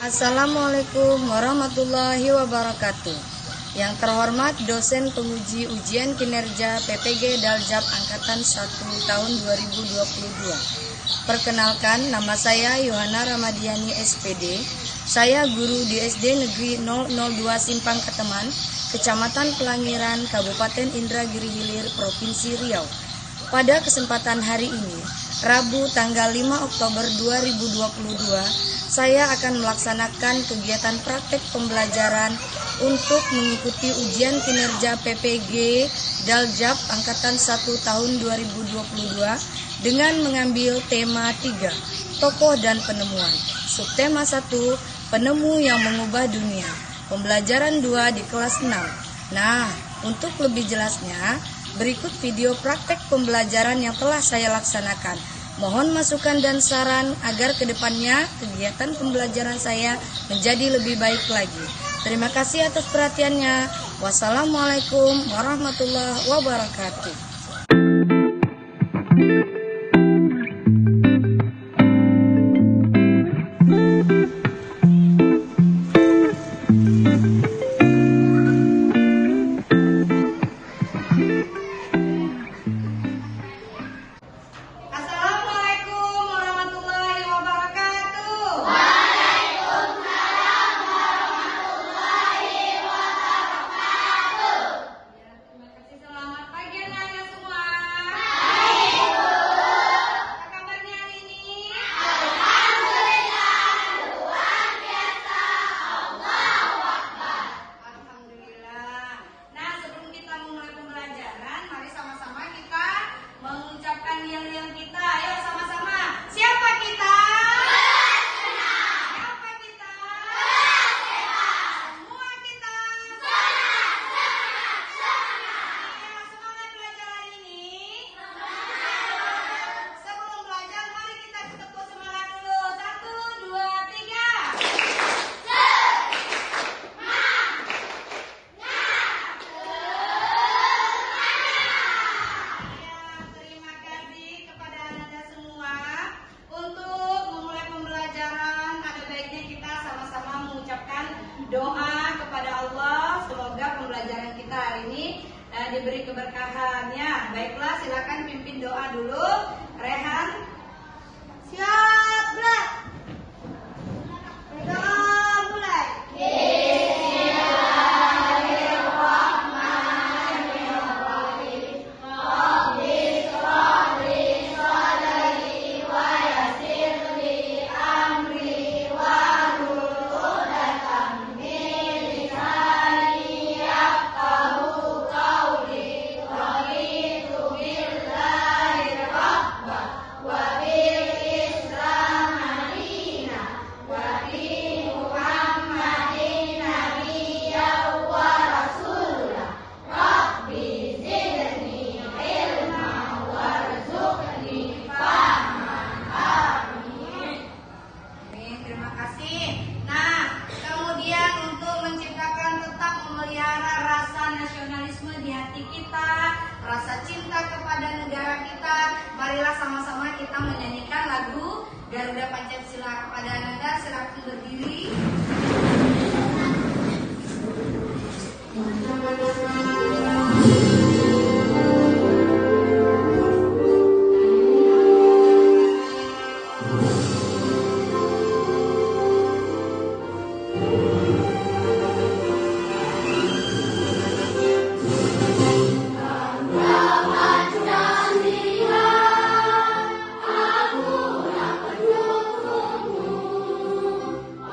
Assalamualaikum warahmatullahi wabarakatuh. Yang terhormat dosen penguji ujian kinerja PPG Daljab Angkatan 1 tahun 2022. Perkenalkan, nama saya Yohana Ramadiani SPD. Saya guru di SD Negeri 002 Simpang Keteman, Kecamatan Pelangiran, Kabupaten Indragiri Hilir, Provinsi Riau. Pada kesempatan hari ini, Rabu tanggal 5 Oktober 2022, saya akan melaksanakan kegiatan praktek pembelajaran untuk mengikuti ujian kinerja PPG Daljab Angkatan 1 tahun 2022 dengan mengambil tema 3, tokoh dan penemuan. Subtema 1, penemu yang mengubah dunia. Pembelajaran 2 di kelas 6. Nah, untuk lebih jelasnya, berikut video praktek pembelajaran yang telah saya laksanakan. Mohon masukan dan saran agar kedepannya kegiatan pembelajaran saya menjadi lebih baik lagi. Terima kasih atas perhatiannya. Wassalamualaikum warahmatullahi wabarakatuh. Doa kepada Allah, semoga pembelajaran kita hari ini diberi keberkahannya. Baiklah, silakan pimpin doa dulu. Rehan, siap, gerak. Doa mulai. Rasa cinta kepada negara kita, marilah sama-sama kita menyanyikan lagu Garuda Pancasila. Kepada Anda, silakan berdiri.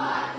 Bye.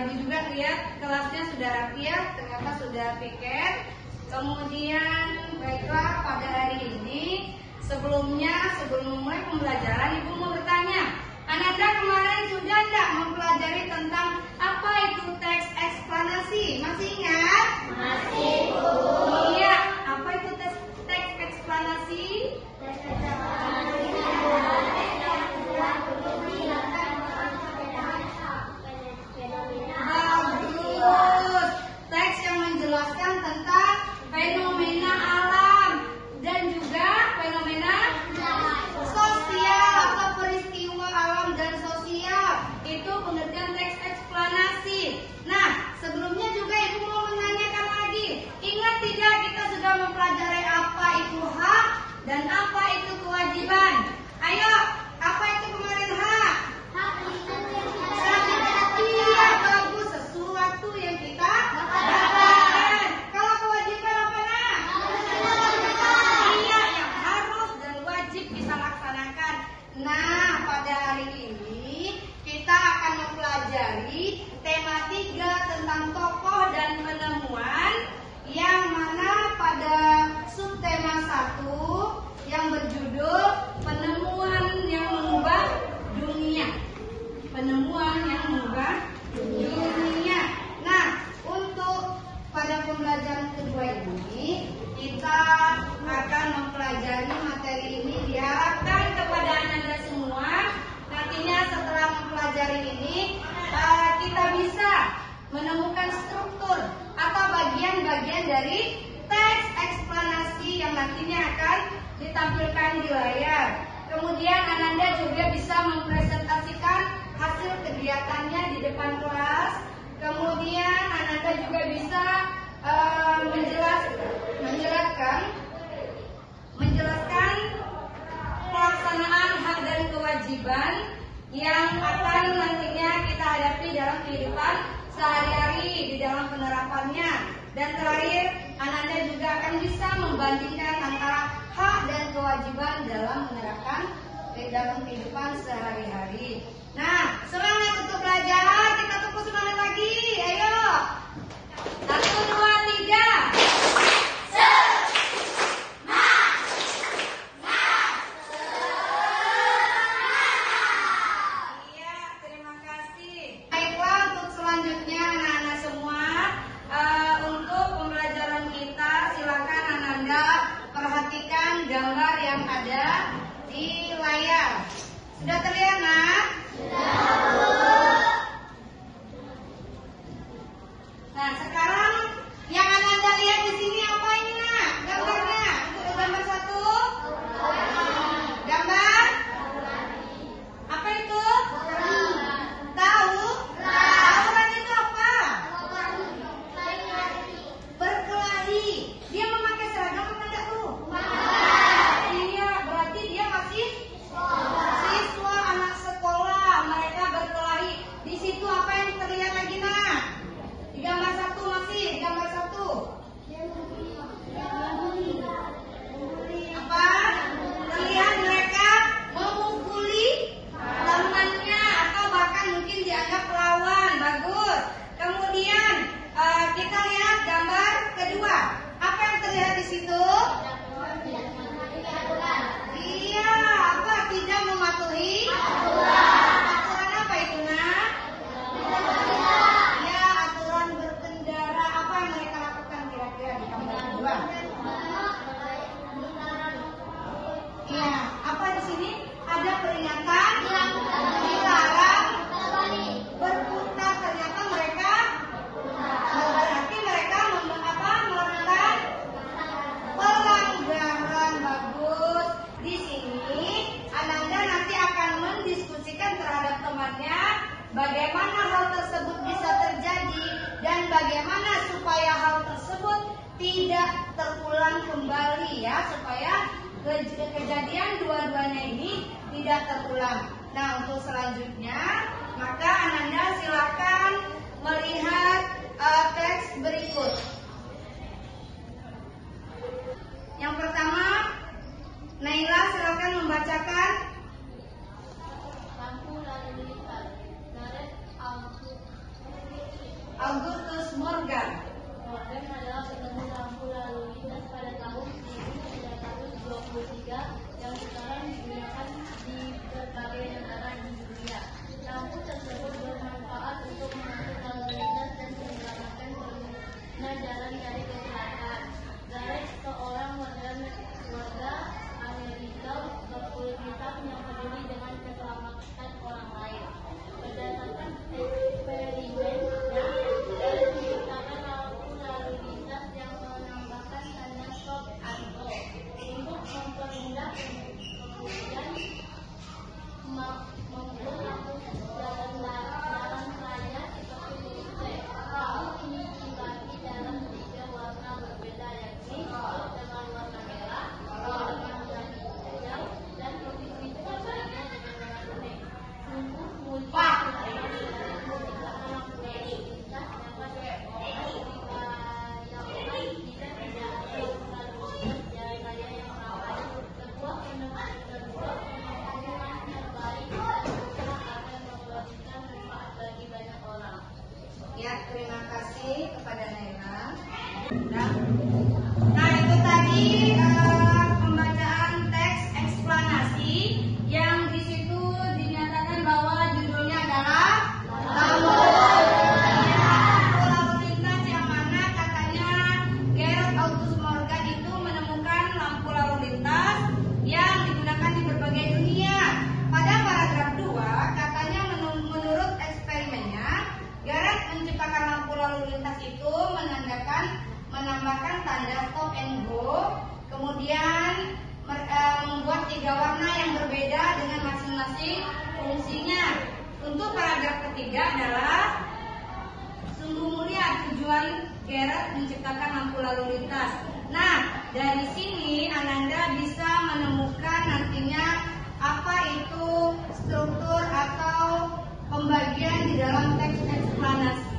baju juga, lihat kelasnya sudah rapi ya, ternyata sudah piket. Kemudian baiklah, pada hari ini sebelum memulai pembelajaran, Ibu mau bertanya, Ananda kemarin sudah tidak mempelajari tentang apa itu teks eksplanasi? Masih ingat? Masih, Bu. Iya, apa itu teks eksplanasi? Bagus. Teks yang menjelaskan tentang fenomena alam dan juga fenomena sosial atau peristiwa alam dan sosial. Itu pengertian teks eksplanasi. Nah, sebelumnya juga Ibu mau menanyakan lagi. Ingat tidak kita sudah mempelajari apa itu hak dan apa itu kewajiban? Ayo, apa itu kemarin hak? Iya, bagus, sesuatu yang kita dapatkan. Kalau kewajiban apa nak? Iya, yang harus dan wajib kita laksanakan. Nah, pada hari ini kita akan mempelajari tema 3 tentang tokoh dan penemuan, yang mana pada subtema 1 yang berjudul penemuan yang mengubah dunia. Penemuan yang mengubah dunia. Nah, untuk pada pembelajaran kedua ini kita akan mempelajari materi ini, diharapkan kepada Ananda semua nantinya setelah mempelajari ini kita bisa menemukan struktur atau bagian-bagian dari teks eksplanasi yang nantinya akan ditampilkan di layar. Kemudian Ananda juga bisa mempresentasikan hasil kegiatannya di depan kelas. Kemudian Ananda juga bisa menjelaskan pelaksanaan hak dan kewajiban yang akan nantinya kita hadapi dalam kehidupan sehari-hari di dalam penerapannya. Dan terakhir, Ananda juga akan bisa membandingkan antara hak dan kewajiban dalam menerapkan dalam kehidupan sehari-hari. Nah, semangat untuk belajar. Kita tepuk semangat lagi. Ayo. 1, 2, 3. Iya, terima kasih. Baiklah, untuk selanjutnya anak-anak semua, untuk pembelajaran kita silakan Ananda perhatikan gambar yang ada di layar. Sudah terlihat, nak? Nah, sekarang yang Ananda lihat di sini apa ini, nak? Gambarnya. Untuk gambar 1. Gambar? Apa itu? Tahu? Tauran itu apa? Berkelahi. Dia memakai seragam apa enggak tuh? Iya, berarti dia masih siswa anak sekolah. Mereka berkelahi. Di situ apa yang terlihat lagi, nak? Di gambar 1 masih, gambar 1. Apa? Terlihat mereka memukuli temannya atau bahkan mungkin dianggap lawan. Bagus. Kemudian kita lihat gambar kedua. Apa yang terlihat di situ? Iya, apa? Tidak mematuhi aturan apa itu, nak? Ya, aturan berkendara. Apa yang mereka lakukan kira-kira di gambar kedua? Iya, apa di sini? Ada peringatan dilarang berputar. Ternyata mereka berarti mereka melakukan pelanggaran. Bagus. Di sini Ananda nanti akan mendiskusikan terhadap temannya bagaimana hal tersebut bisa terjadi dan bagaimana supaya hal tersebut tidak terulang kembali, ya, supaya kejadian dua-duanya ini tidak terulang. Nah, untuk selanjutnya maka Ananda silakan melihat teks berikut. Yang pertama, Naila silakan membacakan. Lampu lalu lintas, garis Morgan. Morgan adalah penemu lampu lalu lintas pada tahun 1923 yang sekarang digunakan di berbagai negara di dunia. Lampu tersebut bermanfaat untuk mengatur lalu lintas dan menyelamatkan pengguna jalan dari kecelakaan. Gareth, seorang warga Amerika berkulit hitam yang peduli dengan keselamatan orang lain. Berdasarkan eksperimennya, Gareth menciptakan lampu lalu lintas yang menambahkan tanda stop and go untuk mempermudah kemudian membuat lampu jalan raya seperti listrik. Lampu ini dibagi dalam 3 warna berbeda, yakni hijau dengan warna merah, warna hijau, dan posisi terbawahnya dengan warna kuning. Sungguh mulia menciptakan lampu lalu lintas dapat dibayangkan jika tidak ada lampu lalu lintas jalan raya yang ramai. Sebuah penemuan terbaik dan berusaha akan memberikan manfaat bagi banyak orang. Ya, terima kasih kepada Naila. Nah, itu tadi pembacaan teks eksplanasi yang di situ dinyatakan bahwa judulnya adalah lampu lalu lintas, yang mana katanya Gareth August Morgan itu menemukan lampu lalu lintas yang digunakan di berbagai dunia. Pada paragraf 2 katanya menurut eksperimennya, Gareth menciptakan lampu lalu lintas itu menambahkan tanda stop and go, kemudian membuat 3 warna yang berbeda dengan masing-masing fungsinya. Untuk paragraf ketiga adalah sungguh mulia tujuan Gareth menciptakan lampu lalu lintas. Nah, dari sini Ananda bisa menemukan nantinya apa itu struktur atau pembagian di dalam teks eksplanasi.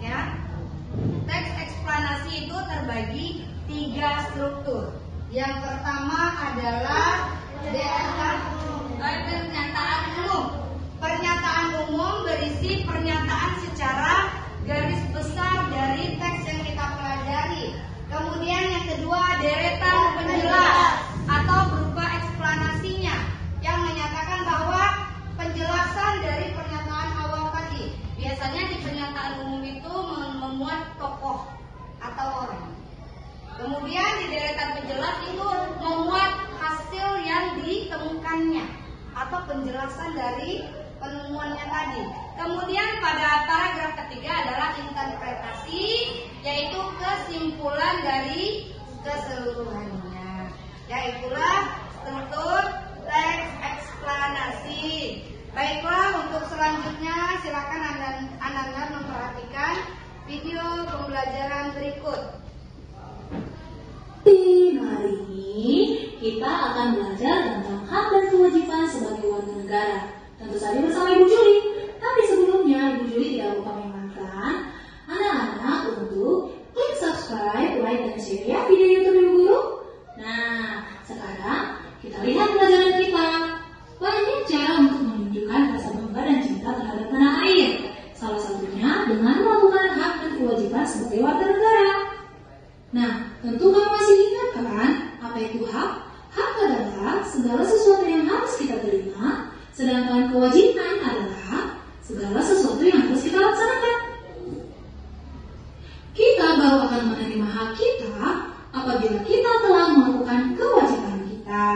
Ya, teks eksplanasi itu terbagi 3 struktur. Yang pertama adalah pernyataan umum. Pernyataan umum berisi pernyataan secara garis besar dari teks yang kita pelajari. Kemudian yang kedua, deretan penjelas atau berupa eksplanasinya yang menyatakan bahwa penjelasan dari pernyataan awal tadi. Biasanya di pernyataan umum itu memuat tokoh atau orang. Kemudian di deretan penjelas itu memuat hasil yang ditemukannya atau penjelasan dari penemuannya tadi. Kemudian pada paragraf ketiga adalah interpretasi, yaitu kesimpulan dari keseluruhannya. Yaitulah struktur teks eksplanasi. Baiklah, untuk selanjutnya silakan Anda memperhatikan video pembelajaran berikut. Hari ini kita akan belajar tentang hak dan kewajiban sebagai warga negara. Tentu saja bersama Ibu Juli. Tapi sebelumnya Ibu Juli tidak lupa mengingatkan anak-anak untuk klik subscribe, like, dan share ya video YouTube Ibu Guru. Nah, sekarang kita lihat pelajaran kita. Banyak cara untuk menunjukkan rasa bangga dan cinta terhadap tanah air. Salah satunya dengan melakukan hak dan kewajiban sebagai warga negara. Nah, tentu kamu masih ingat kan apa itu hak? Hak adalah segala sesuatu yang harus kita terima, sedangkan kewajiban adalah segala sesuatu yang harus kita laksanakan. Kita baru akan menerima hak kita apabila kita telah melakukan kewajiban kita.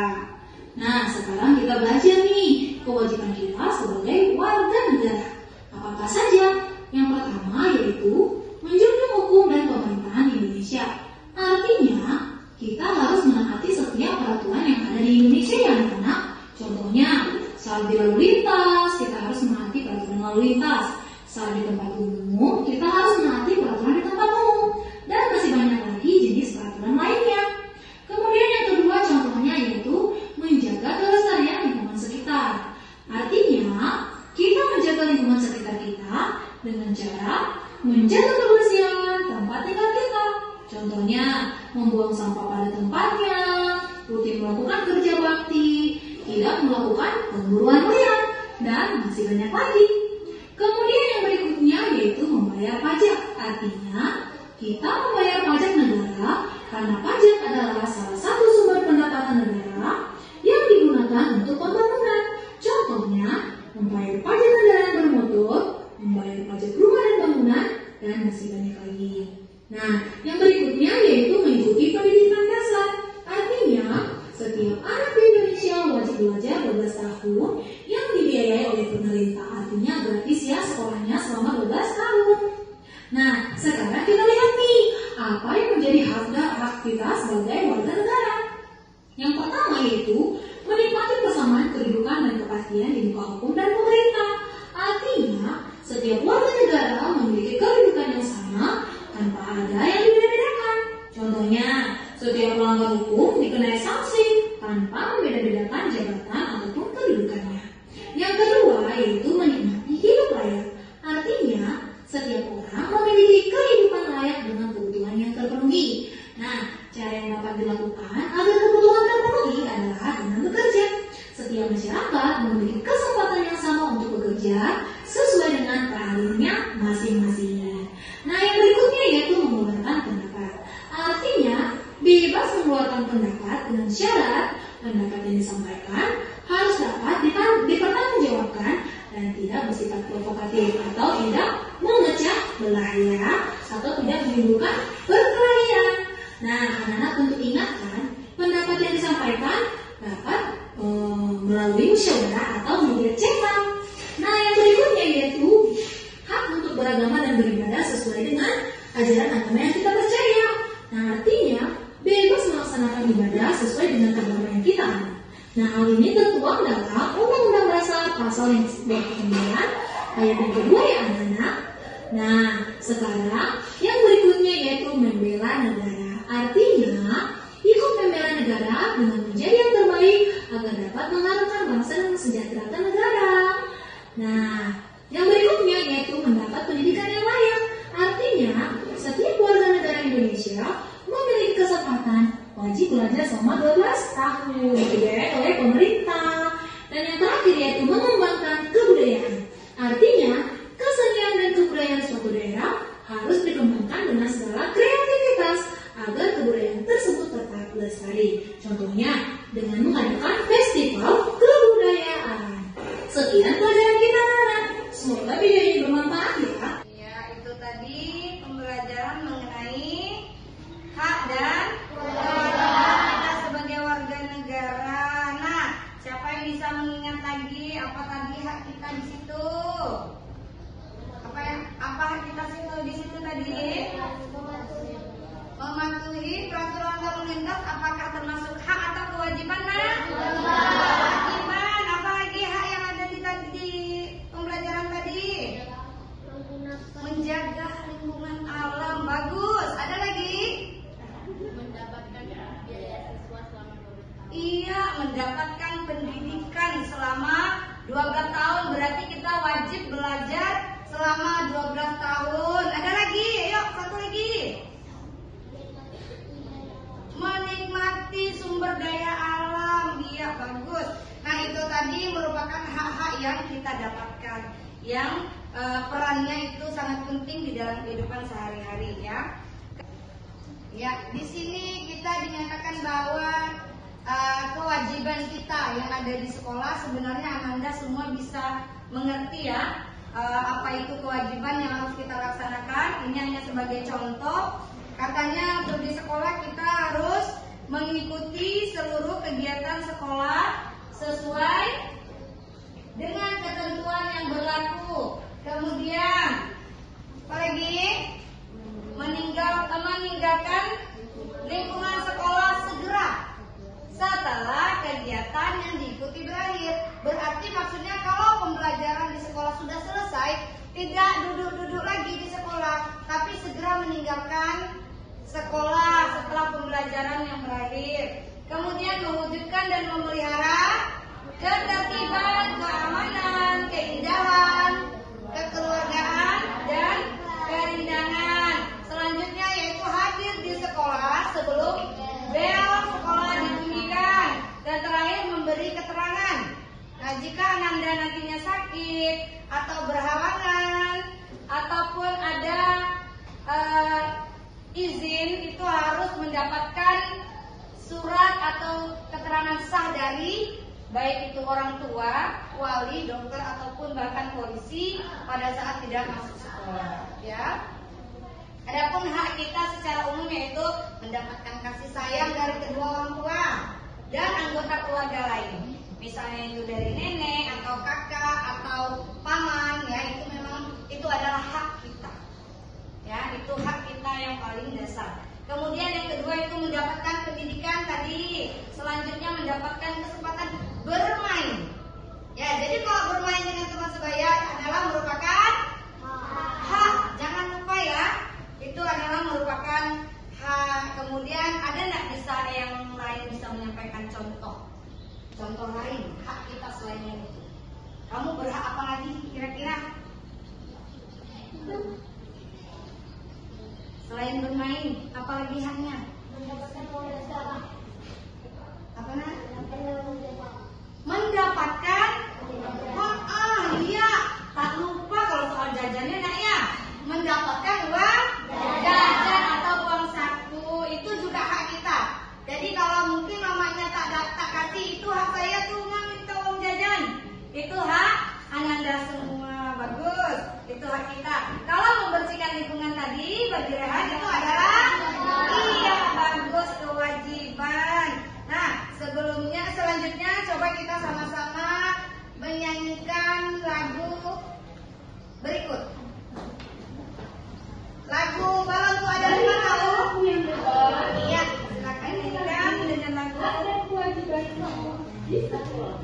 Nah, sekarang kita belajar nih kewajiban kita sebagai warga negara. Apa saja? Yang pertama yaitu menjunjung hukum dan pemerintahan Indonesia. Artinya, kita harus menaati setiap peraturan yang ada di Indonesia ya anak-anak. Contohnya, saat di lalu lintas, kita harus menaati peraturan lalu lintas. Saat di tempat umum, kita harus menaati peraturan di tempat umum. Dan masih banyak lagi jenis peraturan lainnya. Kemudian yang kedua contohnya yaitu menjaga kelestarian lingkungan sekitar. Artinya, kita menjaga lingkungan sekitar kita dengan cara menjaga kebersihan tempat tinggal kita. Contohnya, membuang sampah pada tempatnya, rutin melakukan kerja bakti, tidak melakukan pemburuan liar, dan masih banyak lagi. Kemudian yang berikutnya yaitu membayar pajak. Artinya, kita membayar pajak negara karena pajak adalah salah satu sumber pendapatan negara yang digunakan untuk pembangunan. Contohnya, membayar pajak kendaraan bermotor, membayar pajak rumah dan bangunan, dan masih banyak lagi. Nah, yang berikutnya yaitu mengikuti pendidikan dasar. Artinya, setiap anak di Indonesia wajib belajar 12 tahun yang dibiayai oleh pemerintah. Artinya gratis ya sekolahnya selama 12 tahun. Nah, sekarang kita lihat nih, apa yang menjadi hak kita sebagai warga negara. Yang pertama yaitu menikmati persamaan kedudukan dan kepastian di muka hukum dan pemerintah. Artinya, setiap warga negara memiliki kedudukan yang sama tanpa ada yang dibeda-bedakan. Contohnya, setiap pelanggar hukum dikenai sanksi tanpa membeda-bedakan jabatan ataupun kedudukannya. Yang kedua yaitu menikmati hidup layak. Artinya, setiap orang memiliki kehidupan layak dengan kebutuhan yang terpenuhi. Nah, cara yang dapat dilakukan agar kebutuhan terpenuhi adalah dengan bekerja. Setiap masyarakat memiliki kesempatan yang sama untuk bekerja sesuai dengan keahliannya masing-masing. Nah, yang berikutnya yaitu mengeluarkan pendapat. Artinya, bebas mengeluarkan pendapat dengan syarat pendapat yang disampaikan harus dapat dipertanggungjawabkan dan tidak bersifat provokatif atau tidak memecah belah ya, atau tidak menimbulkan perkelahian. Nah, anak-anak untuk ingatkan pendapat yang disampaikan dapat melalui musyawarah atau media cetak. Nah, yang berikutnya yaitu hak untuk beragama dan beribadah sesuai dengan ajaran agama yang kita percaya. Nah, artinya bebas melaksanakan ibadah sesuai dengan agama yang kita anut. Nah, hal ini tertuang dalam Undang-Undang Dasar pasal yang 29 ayat yang kedua ya anak-anak. Nah, sekarang yang berikutnya yaitu membela negara. Artinya, ikut membela negara dengan menjadi yang terbaik agar dapat mengharumkan bangsa dan mensejahterakan negara. Nah, yang berikutnya yaitu mendapat pendidikan yang layak. Artinya, setiap warga negara Indonesia memiliki kesempatan wajib belajar selama 12 tahun dibiayai oleh pemerintah. Dan yang terakhir yaitu mengembangkan kebudayaan. Artinya, kesenian dan kebudayaan suatu daerah harus dikembangkan dengan segala kreativitas agar kebudayaan tersebut tetap lestari. Contohnya dengan mengadakan festival kebudayaan. Sekian pelajaran kita anak. Semoga video ini bermanfaat ya. Ya, itu tadi pembelajaran mengenai hak dan kewajiban kita sebagai warga negara. Nah, siapa yang bisa mengingat lagi apa tadi hak kita di situ? Apa hak kita di situ tadi? Mematuhi peraturan lalu lintas apakah termasuk hak atau kewajiban? Nah, kewajiban. Apa lagi hak yang ada di pembelajaran tadi? Menjaga lingkungan alam. Bagus. Ada lagi? Mendapatkan biaya siswa selama 12 tahun. Iya, mendapatkan pendidikan selama 12 tahun. Berarti kita wajib belajar selama 12 tahun. Ada lagi? Ayo, satu lagi. Menikmati sumber daya alam. Iya, bagus. Nah, itu tadi merupakan hak-hak yang kita dapatkan, yang perannya itu sangat penting di dalam kehidupan sehari-hari ya. Ya, di sini kita dinyatakan bahwa kewajiban kita yang ada di sekolah sebenarnya Ananda semua bisa mengerti ya apa itu kewajiban yang harus kita laksanakan. Ini hanya sebagai contoh. Katanya untuk di sekolah kita harus mengikuti seluruh kegiatan sekolah sesuai dengan ketentuan yang berlaku. Kemudian apa lagi? Meninggalkan lingkungan sekolah segera setelah kegiatan yang diikuti berakhir. Berarti maksudnya kalau pembelajaran di sekolah sudah selesai, tidak duduk-duduk lagi di sekolah, tapi segera meninggalkan sekolah setelah pembelajaran yang berakhir. Kemudian mewujudkan dan memelihara ketertiban, keamanan, keindahan, kekeluargaan, dan kerindangan. Selanjutnya yaitu hadir di sekolah sebelum bel sekolah dibunyikan. Dan terakhir memberi keterangan. Nah, jika Ananda nantinya sakit atau berhalangan ataupun ada sah dari baik itu orang tua, wali, dokter ataupun bahkan polisi pada saat tidak masuk sekolah, ya. Adapun hak kita secara umum yaitu mendapatkan kasih sayang dari kedua orang tua dan anggota keluarga lain. Misalnya itu dari nenek atau kakak atau paman, ya, itu memang itu adalah hak kita. Ya, itu hak kita yang paling dasar. Kemudian yang kedua itu mendapatkan pendidikan tadi. Selanjutnya mendapatkan kesempatan bermain. Ya, jadi kalau bermain dengan teman sebaya adalah merupakan hak. Jangan lupa ya, itu adalah merupakan hak. Kemudian ada nggak bisa yang lain bisa menyampaikan contoh lain hak kita selain yang itu? Kamu berhak apa lagi kira-kira? Selain bermain, apalagi haknya? Mendapatkan uang dasar. Apa nak? Mendapatkan? Iya. Tak lupa kalau soal jajannya nak ya. Mendapatkan uang jajan atau uang saku itu juga hak kita. Jadi kalau mungkin mamanya tak kasih, itu hak saya tuh minta uang jajan. Itu hak Ananda semua, bagus. Itu hak kita. Kalau membersihkan lingkungan tadi bagi Rehan itu adalah iya, bagus, kewajiban. Nah, selanjutnya coba kita sama-sama menyanyikan lagu berikut. Lagu Balonku Ada 5 tahun. Iya, silakan nyanyikan dengan lagu Ada Kewajiban di Sekolah.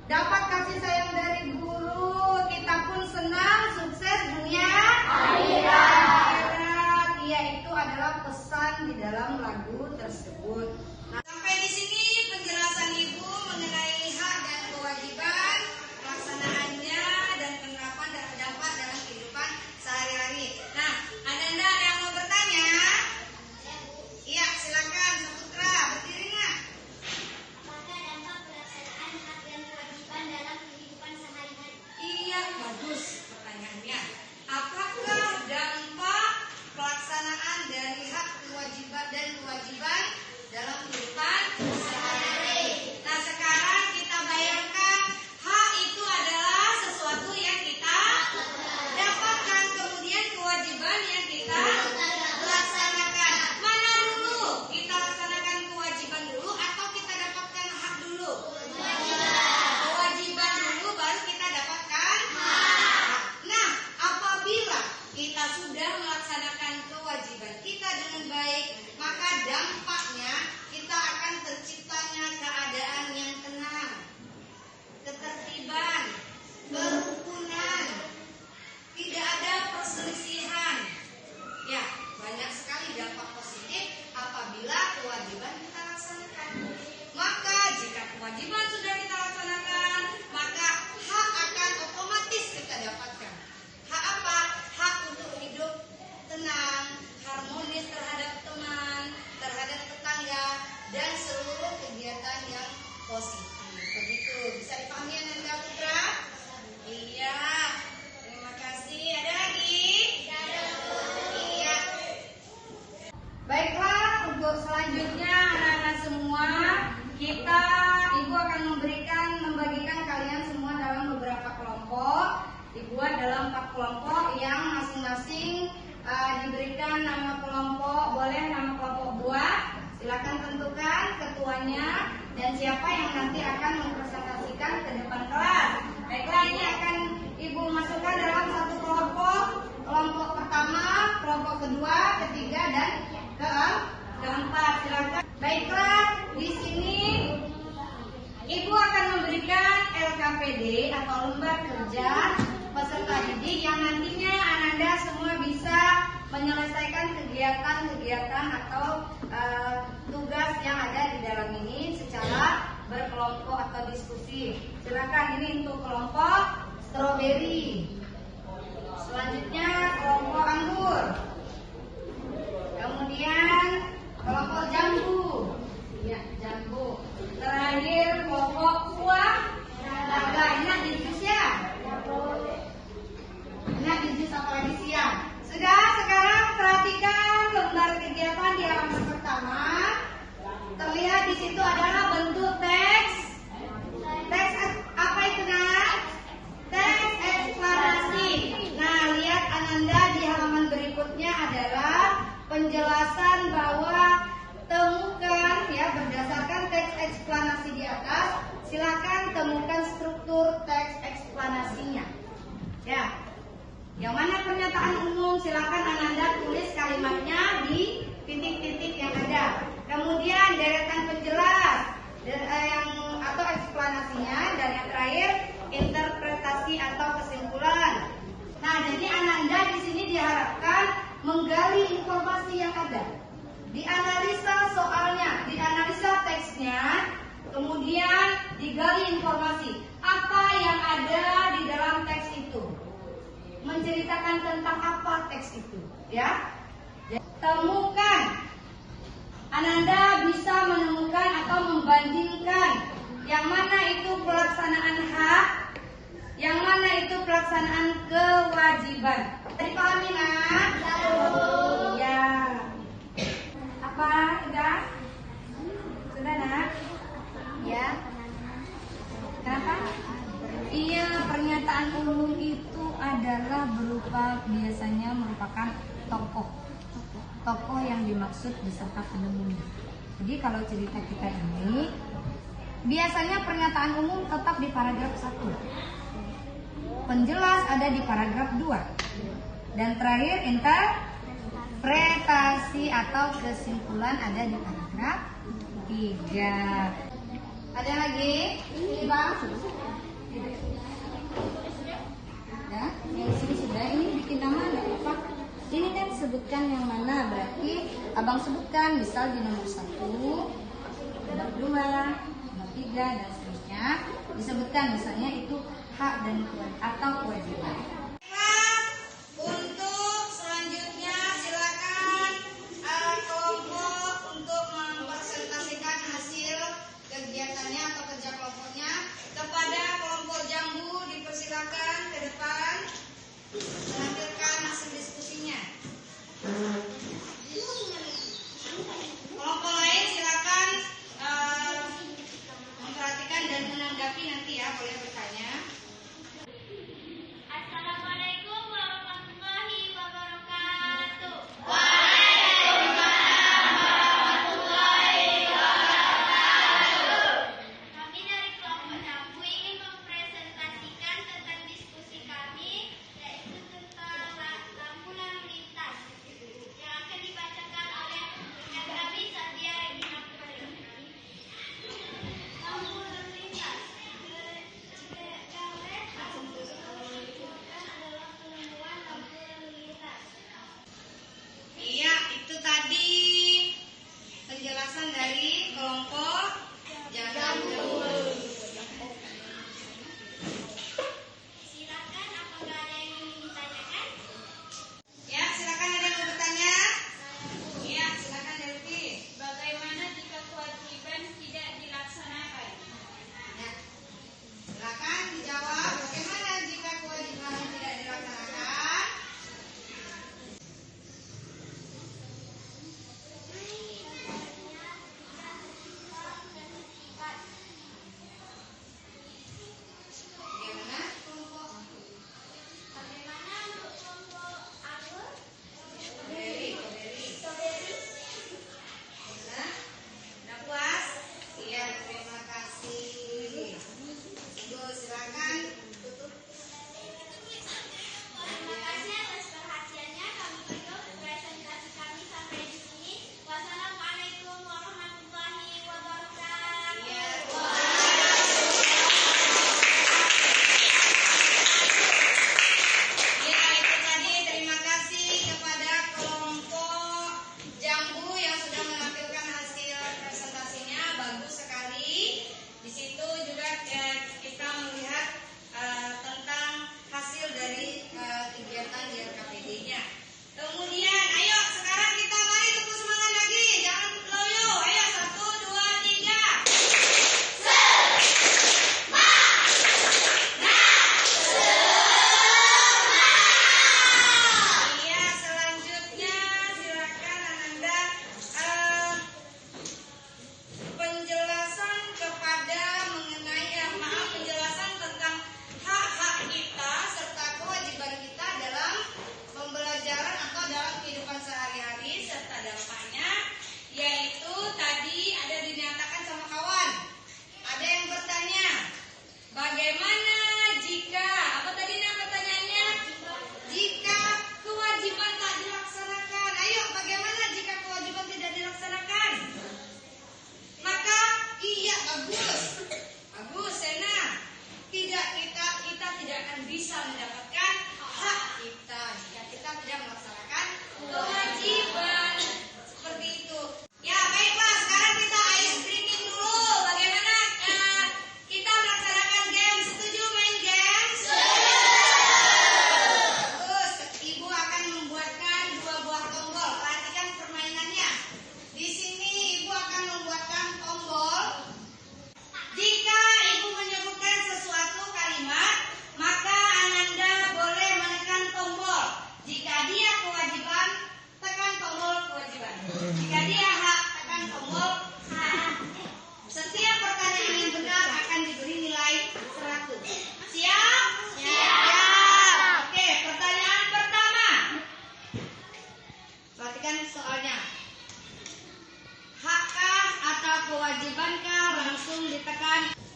Dapat kasih sayang dari guru, kita pun senang, sukses dunia akhirat. Iya, itu adalah pesan di dalam lagu tersebut. Nah, sampai di sini penjelasan Ibu mengenai hak dan kewajiban, pelaksanaannya dan penerapan dan dampak dalam kehidupan sehari-hari. Nah, ada yang mau bertanya? Iya, silakan, Saputra, berdiri nggak? Apakah dampak pelaksanaan hak dan kewajiban dalam kehidupan sehari-hari? Iya, bagus pertanyaannya. Apakah dampak pelaksanaan dari hak kewajiban dalam masing-masing diberikan nama kelompok, boleh nama kelompok buat. Silakan tentukan ketuanya dan siapa yang nanti akan mempresentasikan ke depan kelas. Baiklah, ini akan Ibu masukkan dalam satu kelompok. Kelompok pertama, kelompok kedua, ketiga, dan keempat. Silakan. Baiklah, di sini Ibu akan memberikan LKPD atau lembar kerja peserta didik yang nantinya Ananda semua bisa menyelesaikan kegiatan-kegiatan atau tugas yang ada di dalam ini secara berkelompok atau diskusi. Silakan, ini untuk kelompok stroberi. Selanjutnya kelompok anggur. Kemudian kelompok jambu. Ya, jambu. Terakhir kelompok buah naga. Enak di jus ya? Enak di jus apalagi siang. Sudah, sekarang perhatikan lembar kegiatan di halaman pertama. Terlihat di situ adalah bentuk teks. Teks apa itu, Nak? Teks eksplanasi. Nah, lihat Ananda di halaman berikutnya adalah penjelasan bahwa temukan ya berdasarkan teks eksplanasi di atas. Silakan temukan struktur teks eksplanasinya. Ya. Yang mana pernyataan umum, silakan Ananda tulis kalimatnya di titik-titik yang ada. Kemudian deretan penjelas atau eksplanasinya, dan yang terakhir interpretasi atau kesimpulan. Nah, jadi Ananda di sini diharapkan menggali informasi yang ada, dianalisa soalnya, dianalisa teksnya, kemudian digali informasi apa yang ada di dalam teks itu. Menceritakan tentang apa teks itu, ya. Temukan. Ananda bisa menemukan atau membandingkan yang mana itu pelaksanaan hak, yang mana itu pelaksanaan kewajiban. Tadi pahami, Nak? Ya. Apa? Sudah, Nak? Ya. Kenapa? Iya, pernyataan umum itu adalah biasanya merupakan tokoh yang dimaksud beserta penemunya. Jadi kalau cerita kita ini biasanya pernyataan umum tetap di paragraf 1, penjelas ada di paragraf 2, dan terakhir interpretasi atau kesimpulan ada di paragraf 3. Ada lagi? Bang? Ya, yang di sini sudah. Ini bikin nama nggak apa-apa. Ini kan sebutkan yang mana, berarti abang sebutkan misal di nomor 1, nomor 2, nomor 3 dan seterusnya. Disebutkan misalnya itu hak dan atau kewajiban. Untuk selanjutnya silakan kelompok untuk mempresentasikan hasil kegiatannya atau kerja kelompoknya. Kepada kelompok jambu dipersilakan ke depan menampilkan hasil diskusinya. Kelompok lain silakan memperhatikan dan menanggapi nanti ya, boleh bertanya. Assalamualaikum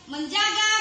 menjaga